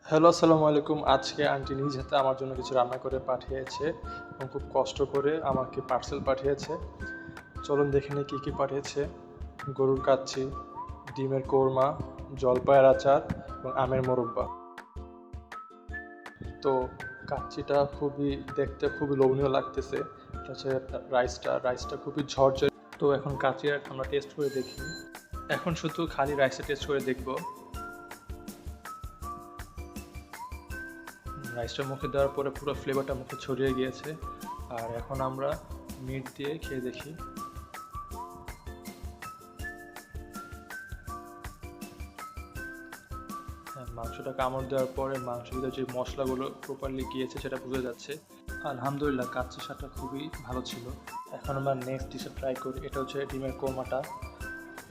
Hello, আসসালামু আলাইকুম। আজকে আন্টি নিজ হাতে আমার জন্য কিছু রান্না করে পাঠিয়েছে এবং খুব কষ্ট করে আমাকে পার্সেল পাঠিয়েছে। চলুন দেখে নিই কী কী পাঠিয়েছে। গরুর কাচ্চি, ডিমের কোরমা, জলপাইয়ের আচার এবং আমের মোরব্বা। তো কাচ্চিটা দেখতে খুবই লোভনীয় লাগতেছে। এটা হচ্ছে রাইসটা খুবই ঝরঝরে। তো এখন কাচ্চি আমরা টেস্ট করে দেখি। এখন শুধু খালি রাইসটা টেস্ট করে দেখব। রাইসটা মুখে দেওয়ার পরে পুরো ফ্লেভারটা মুখে ছড়িয়ে গিয়েছে। আর এখন আমরা মিট দিয়ে খেয়ে দেখি। হ্যাঁ, মাংসটা কামড় দেওয়ার পরে মাংসের ভিতরে যে মশলাগুলো প্রপারলি গিয়েছে সেটা বোঝা যাচ্ছে। আলহামদুলিল্লাহ, কাচ্চি স্বাদটা খুবই ভালো ছিল। এখন আমরা নেক্সট ডিশে ট্রাই করি। এটা হচ্ছে ডিমের কোরমাটা।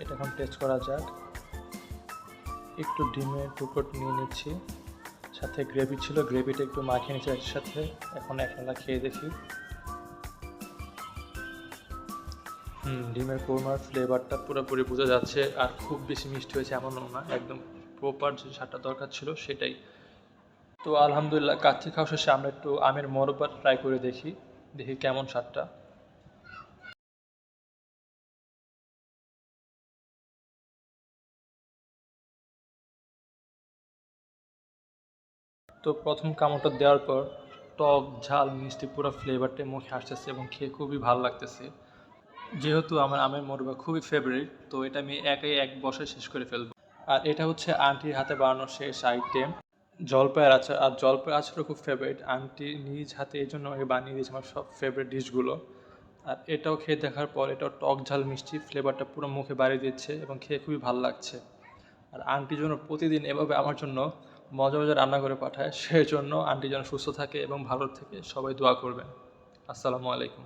এটা এখন টেস্ট করা যাক। একটু ডিমের টুকরো নিয়ে নিচ্ছি, সাথে গ্রেভি ছিল, গ্রেভিটা একটু মাখিয়ে নিচ্ছি এর সাথে। এখন একলা খেয়ে দেখি। ডিমের কোরমার ফ্লেভারটা পুরোপুরি বোঝা যাচ্ছে। আর খুব বেশি মিষ্টি হয়েছে এমনও না, একদম প্রপার যে স্বাদটা দরকার ছিল সেটাই। তো আলহামদুলিল্লাহ, কাচ্চি খাওয়া শেষে আমরা একটু আমের মোরব্বা ট্রাই করে দেখি, দেখি কেমন স্বাদটা। তো প্রথম কামড়টা দেওয়ার পর টক ঝাল মিষ্টি পুরো ফ্লেভারটা মুখে আসতেছে এবং খেয়ে খুবই ভালো লাগতেছে। যেহেতু আমার আমের মোরব্বা খুবই ফেভারিট, তো এটা আমি এক বসায় শেষ করে ফেলবো। আর এটা হচ্ছে আন্টির হাতে বানানো শেষ আইটেম, জলপাইয়ের আচার। আর জলপাইয়ের আচারও খুব ফেভারিট, আন্টি নিজ হাতে এই জন্য আমাকে বানিয়ে দিয়েছে আমার সব ফেভারিট ডিশগুলো। আর এটাও খেয়ে দেখার পর এটাও টক ঝাল মিষ্টি ফ্লেভারটা পুরো মুখে বাড়িয়ে দিচ্ছে এবং খেয়ে খুবই ভালো লাগছে। আর আন্টি যেন প্রতিদিন এভাবে আমার জন্য মজা মজা রান্না করে পাঠায়, সেই জন্য আন্টি যেন সুস্থ থাকে এবং ভালো থাকে, সবাই দোয়া করবেন। আসসালামু আলাইকুম।